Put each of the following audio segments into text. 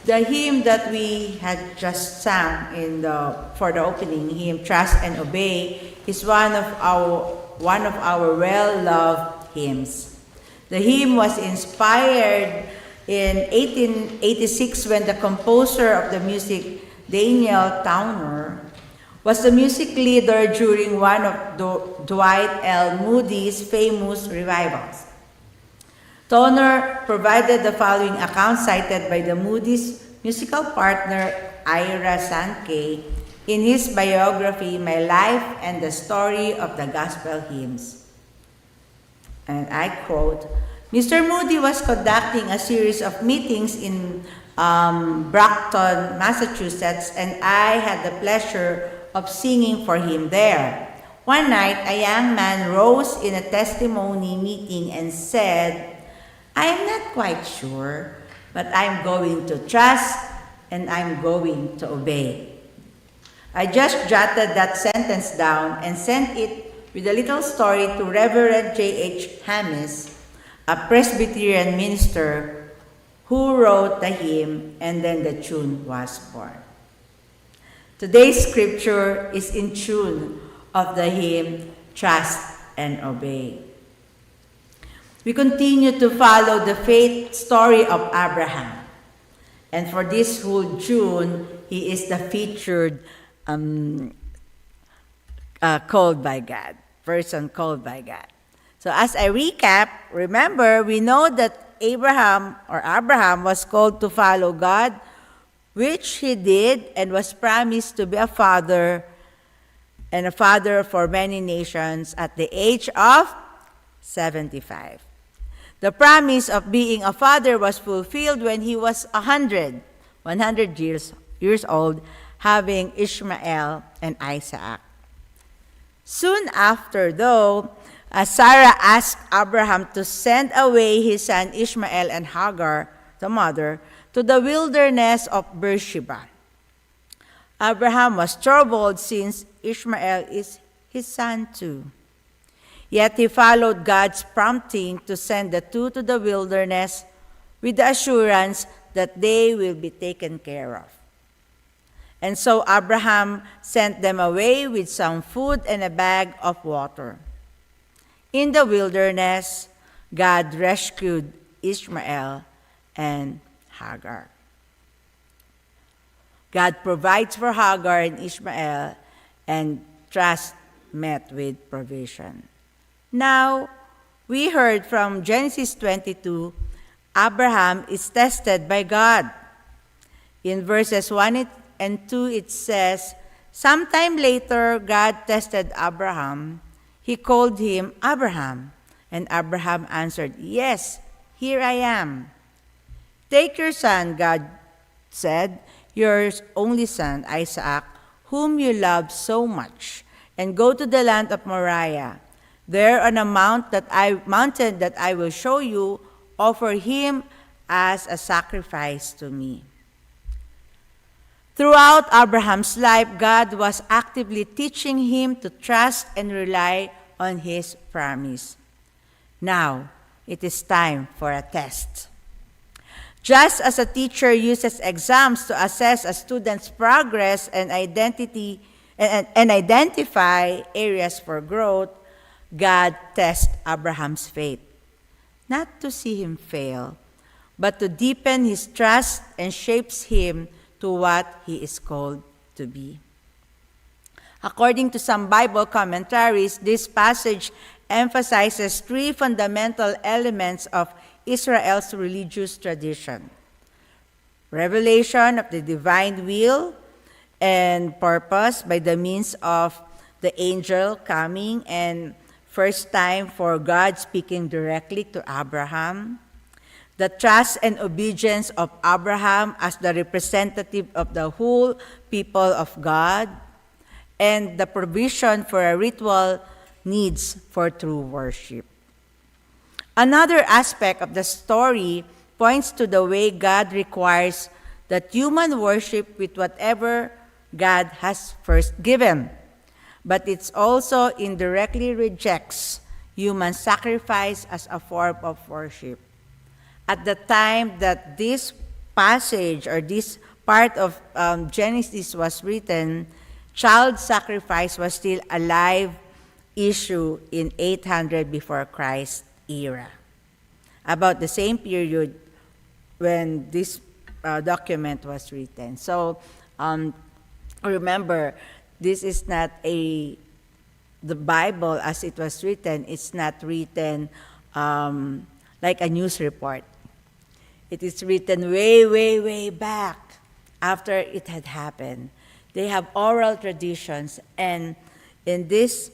The hymn that we had just sang for the opening hymn, Trust and Obey, is one of our well-loved hymns. The hymn was inspired in 1886 when the composer of the music, Daniel Towner, was the music leader during one of Dwight L. Moody's famous revivals. Towner provided the following account cited by the Moody's musical partner Ira Sankey in his biography, My Life and the Story of the Gospel Hymns. And I quote, Mr. Moody was conducting a series of meetings in Brockton, Massachusetts, and I had the pleasure of singing for him there. One night, a young man rose in a testimony meeting and said, I am not quite sure, but I'm going to trust and I'm going to obey. I just jotted that sentence down and sent it with a little story to Reverend J.H. Hammis, a Presbyterian minister who wrote the hymn, and then the tune was born. Today's scripture is in tune of the hymn, Trust and Obey. We continue to follow the faith story of Abraham. And for this whole June, he is the featured called by God, person called by God. So as I recap, remember, we know that Abraham was called to follow God, which he did, and was promised to be a father and a father for many nations at the age of 75. The promise of being a father was fulfilled when he was 100 years old, having Ishmael and Isaac. Soon after, though, Sarah asked Abraham to send away his son Ishmael and Hagar, the mother, to the wilderness of Beersheba. Abraham was troubled since Ishmael is his son too. Yet he followed God's prompting to send the two to the wilderness with the assurance that they will be taken care of. And so Abraham sent them away with some food and a bag of water. In the wilderness, God rescued Ishmael and Hagar. God provides for Hagar and Ishmael, and trust met with provision. Now, we heard from Genesis 22, Abraham is tested by God. In verses 1 and 2, it says, sometime later, God tested Abraham. He called him Abraham, and Abraham answered, yes, here I am. Take your son, God said, your only son, Isaac, whom you love so much, and go to the land of Moriah. There on a mountain that I will show you, offer him as a sacrifice to me. Throughout Abraham's life, God was actively teaching him to trust and rely on his promise. Now, it is time for a test. Just as a teacher uses exams to assess a student's progress and identify areas for growth, God tests Abraham's faith, not to see him fail, but to deepen his trust and shapes him to what he is called to be. According to some Bible commentaries, this passage emphasizes three fundamental elements of Israel's religious tradition: revelation of the divine will and purpose by the means of the angel coming, and first time for God speaking directly to Abraham, the trust and obedience of Abraham as the representative of the whole people of God, and the provision for a ritual needs for true worship. Another aspect of the story points to the way God requires that human worship with whatever God has first given, but it also indirectly rejects human sacrifice as a form of worship. At the time that this passage or this part of Genesis was written, child sacrifice was still a live issue in 800 before Christ era. About the same period when this document was written. So remember, this is not the Bible as it was written. It's not written like a news report. It is written way, way, way back after it had happened. They have oral traditions, and in this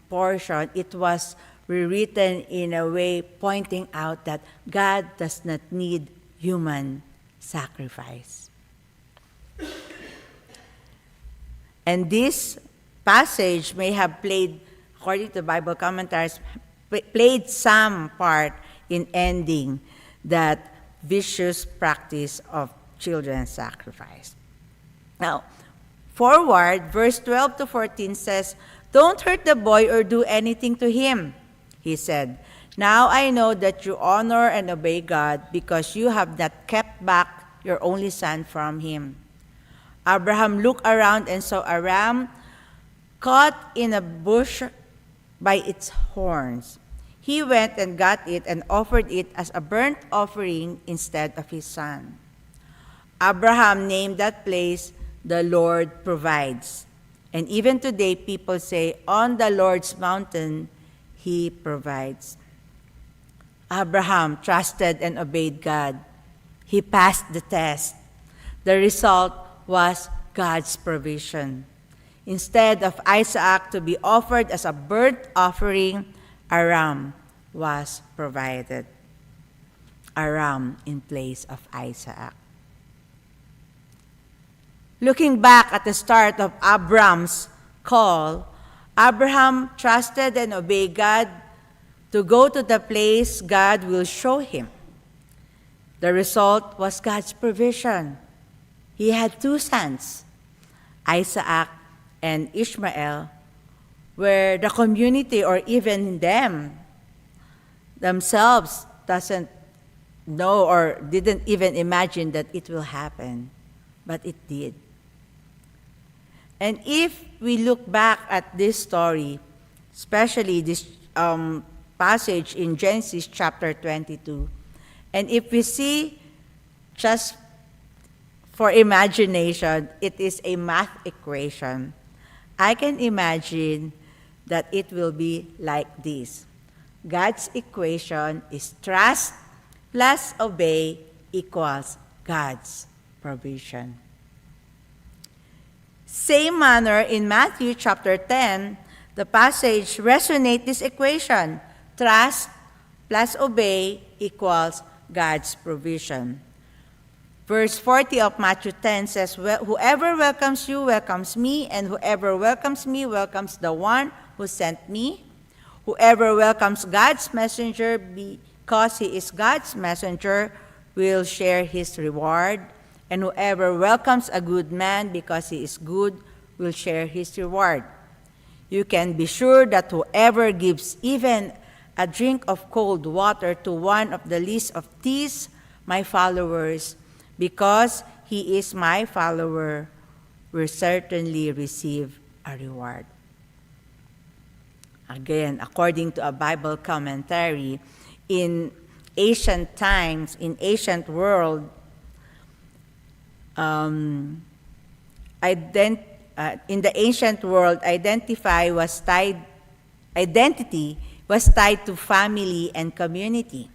portion, it was rewritten in a way pointing out that God does not need human sacrifice. And this passage may have played, according to Bible commentaries, played some part in ending that vicious practice of children's sacrifice. Now, forward, verse 12 to 14 says, "Don't hurt the boy or do anything to him," he said. "Now I know that you honor and obey God because you have not kept back your only son from him." Abraham looked around and saw a ram caught in a bush by its horns. He went and got it and offered it as a burnt offering instead of his son. Abraham named that place, "The Lord Provides." And even today, people say, "On the Lord's mountain, He provides." Abraham trusted and obeyed God. He passed the test. The result was God's provision. Instead of Isaac to be offered as a burnt offering, a ram was provided. A ram in place of Isaac. Looking back at the start of Abram's call, Abraham trusted and obeyed God to go to the place God will show him. The result was God's provision. He had two sons, Isaac and Ishmael, where the community or even themselves doesn't know or didn't even imagine that it will happen, but it did. And if we look back at this story, especially this passage in Genesis chapter 22, and if we see just for imagination, it is a math equation, I can imagine that it will be like this. God's equation is trust plus obey equals God's provision. Same manner in Matthew chapter 10, the passage resonates this equation. Trust plus obey equals God's provision. Verse 40 of Matthew 10 says, "Whoever welcomes you welcomes me, and whoever welcomes me welcomes the one who sent me. Whoever welcomes God's messenger because he is God's messenger will share his reward. And whoever welcomes a good man because he is good will share his reward. You can be sure that whoever gives even a drink of cold water to one of the least of these, my followers, because he is my follower, will certainly receive a reward." Again, according to a Bible commentary, in ancient times, in ancient world, in the ancient world, identity was tied to family and community.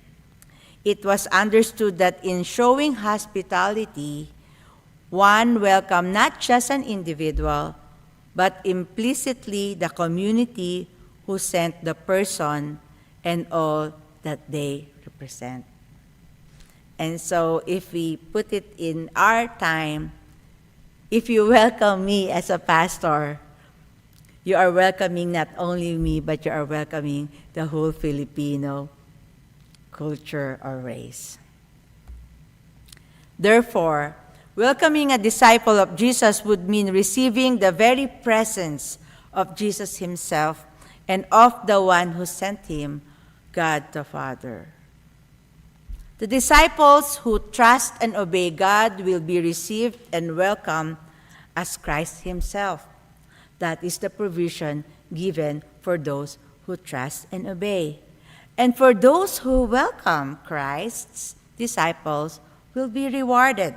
It was understood that in showing hospitality, one welcomed not just an individual, but implicitly the community who sent the person and all that they represent. And so if we put it in our time, if you welcome me as a pastor, you are welcoming not only me, but you are welcoming the whole Filipino culture or race. Therefore, welcoming a disciple of Jesus would mean receiving the very presence of Jesus himself and of the one who sent him, God the Father. The disciples who trust and obey God will be received and welcomed as Christ himself. That is the provision given for those who trust and obey. And for those who welcome Christ's disciples will be rewarded.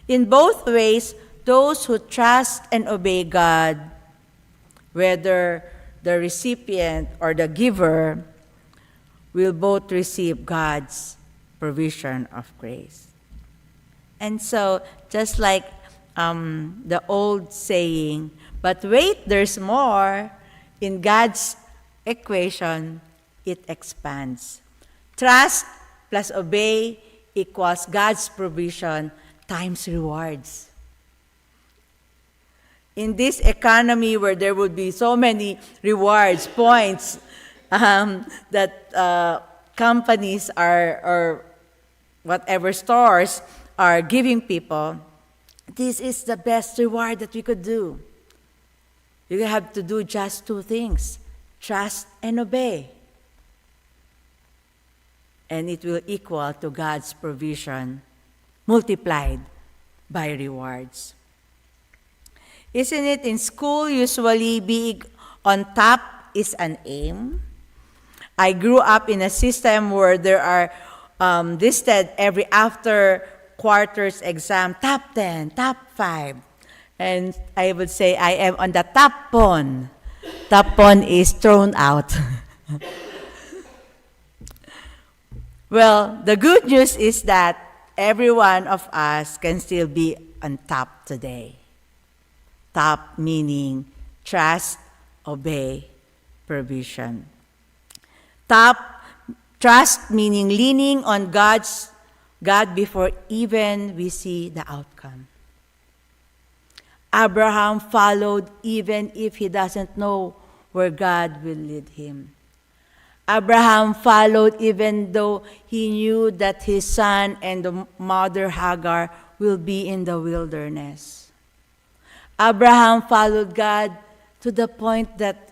In both ways, those who trust and obey God, whether the recipient or the giver, will both receive God's provision of grace. And so, just like the old saying, but wait, there's more, in God's equation, it expands. Trust plus obey equals God's provision times rewards. In this economy where there would be so many rewards, points, that companies are, or whatever stores are giving people, this is the best reward that we could do. You have to do just two things, trust and obey. And it will equal to God's provision multiplied by rewards. Isn't it in school usually being on top is an aim? I grew up in a system where there are listed every after quarters exam, top 10, top 5. And I would say I am on the top pawn. Top pawn is thrown out. Well, the good news is that every one of us can still be on top today. Top meaning trust, obey, provision. Top, trust meaning leaning on God before even we see the outcome. Abraham followed even if he doesn't know where God will lead him. Abraham followed even though he knew that his son and the mother Hagar will be in the wilderness. Abraham followed God to the point that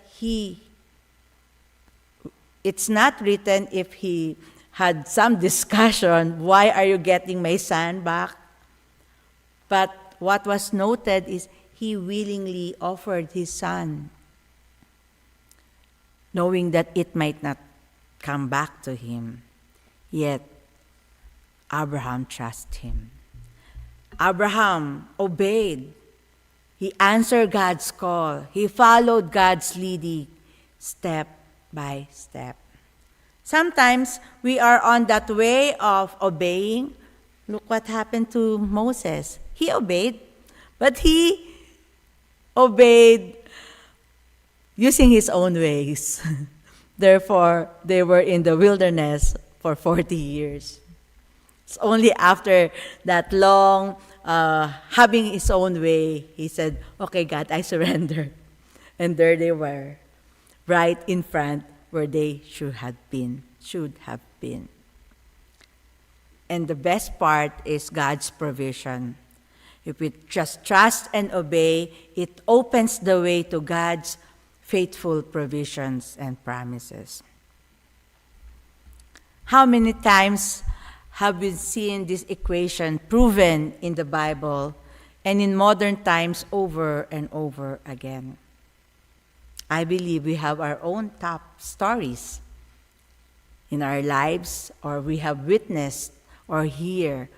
it's not written if he had some discussion, why are you getting my son back? But what was noted is he willingly offered his son, knowing that it might not come back to him. Yet, Abraham trusted him. Abraham obeyed. He answered God's call. He followed God's leading step by step. Sometimes we are on that way of obeying. Look what happened to Moses. He obeyed, but he obeyed using his own ways. Therefore, they were in the wilderness for 40 years. It's only after that long having his own way, he said, okay, God, I surrender. And there they were, right in front where they should have been. And the best part is God's provision. If we just trust and obey, it opens the way to God's faithful provisions and promises. How many times have we seen this equation proven in the Bible and in modern times over and over again? I believe we have our own top stories in our lives, or we have witnessed or heard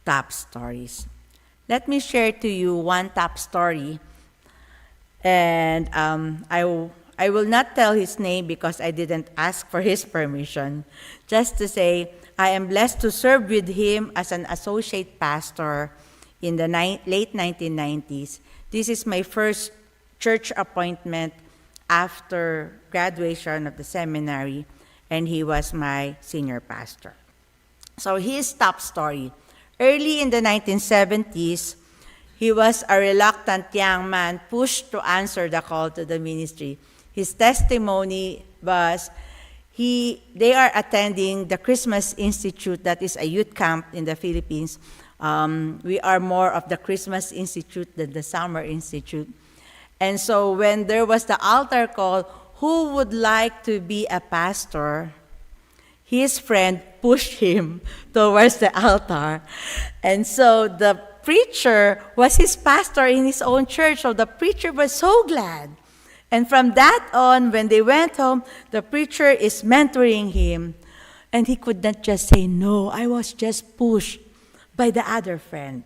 top stories. Let me share to you one top story, and I will not tell his name because I didn't ask for his permission. Just to say, I am blessed to serve with him as an associate pastor in the late 1990s. This is my first church appointment after graduation of the seminary, and he was my senior pastor. So his top story. Early in the 1970s, he was a reluctant young man pushed to answer the call to the ministry. His testimony was they are attending the Christmas Institute, that is a youth camp in the Philippines. We are more of the Christmas Institute than the Summer Institute. And so when there was the altar call, who would like to be a pastor? his friend pushed him towards the altar. And so the preacher was his pastor in his own church. So the preacher was so glad. And from that on, when they went home, the preacher is mentoring him. And he could not just say, no, I was just pushed by the other friend.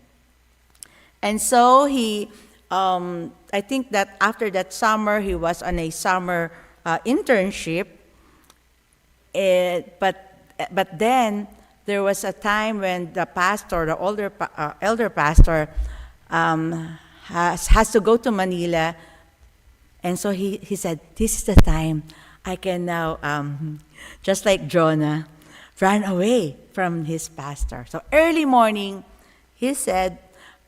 And so I think that after that summer, he was on a summer internship. But then there was a time when the pastor, the elder pastor, has to go to Manila. And so he said, this is the time I can now, just like Jonah, run away from his pastor. So early morning, he said,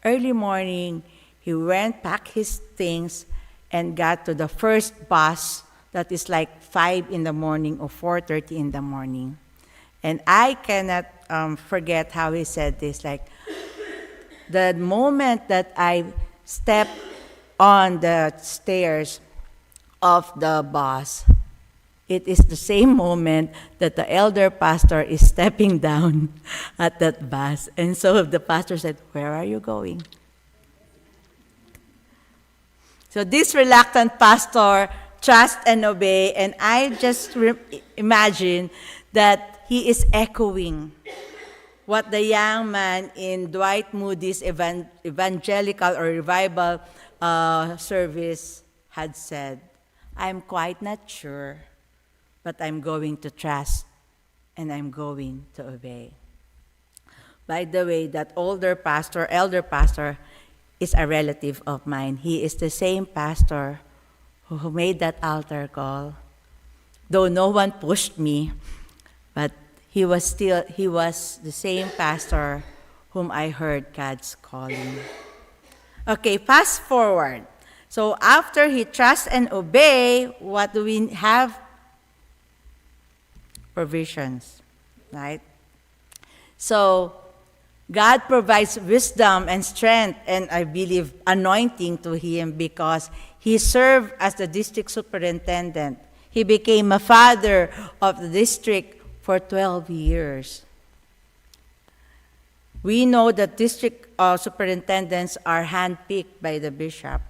early morning, he went, packed his things, and got to the first bus that is like 5 in the morning or 4:30 in the morning. And I cannot forget how he said this, like, the moment that I stepped on the stairs of the bus, it is the same moment that the elder pastor is stepping down at that bus. And so the pastor said, where are you going? So this reluctant pastor trust and obey, and I just imagine that he is echoing what the young man in Dwight Moody's evangelical or revival service had said. I'm quite not sure, but I'm going to trust and I'm going to obey. By the way, that elder pastor, is a relative of mine. He is the same pastor who made that altar call. Though no one pushed me, but he was the same pastor whom I heard God's calling. Okay, fast forward. So after he trusts and obey, what do we have? Provisions, right? So God provides wisdom and strength, and I believe anointing to him because he served as the district superintendent. He became a father of the district for 12 years. We know that district superintendents are handpicked by the bishop.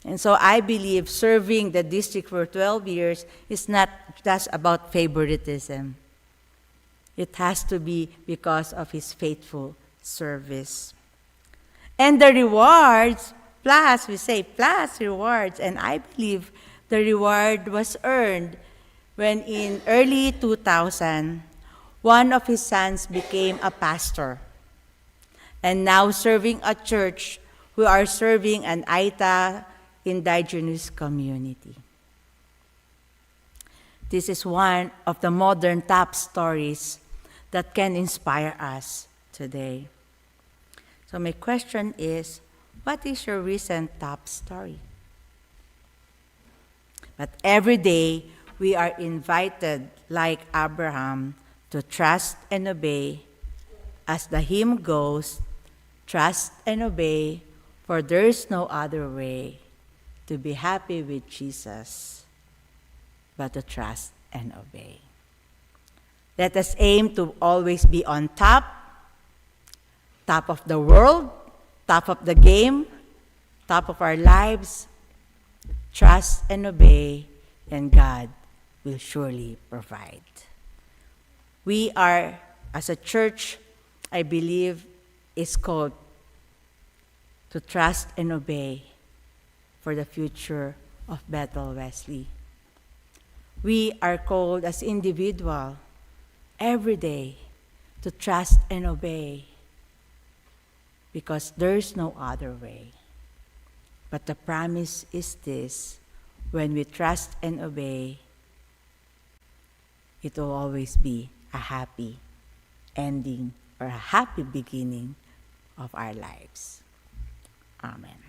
And so I believe serving the district for 12 years is not just about favoritism. It has to be because of his faithful service. And the rewards, plus rewards, and I believe the reward was earned when in early 2000, one of his sons became a pastor and now serving a church who are serving an Aita indigenous community. This is one of the modern top stories that can inspire us today. So my question is, what is your recent top story? But every day, we are invited, like Abraham, to trust and obey. As the hymn goes, trust and obey, for there is no other way to be happy with Jesus but to trust and obey. Let us aim to always be on top of the world, top of the game, top of our lives. Trust and obey, and God will surely provide. We are, as a church, I believe, is called to trust and obey for the future of Bethel Wesley. We are called as individuals every day to trust and obey because there's no other way. But the promise is this: when we trust and obey, it will always be a happy ending or a happy beginning of our lives. Amen.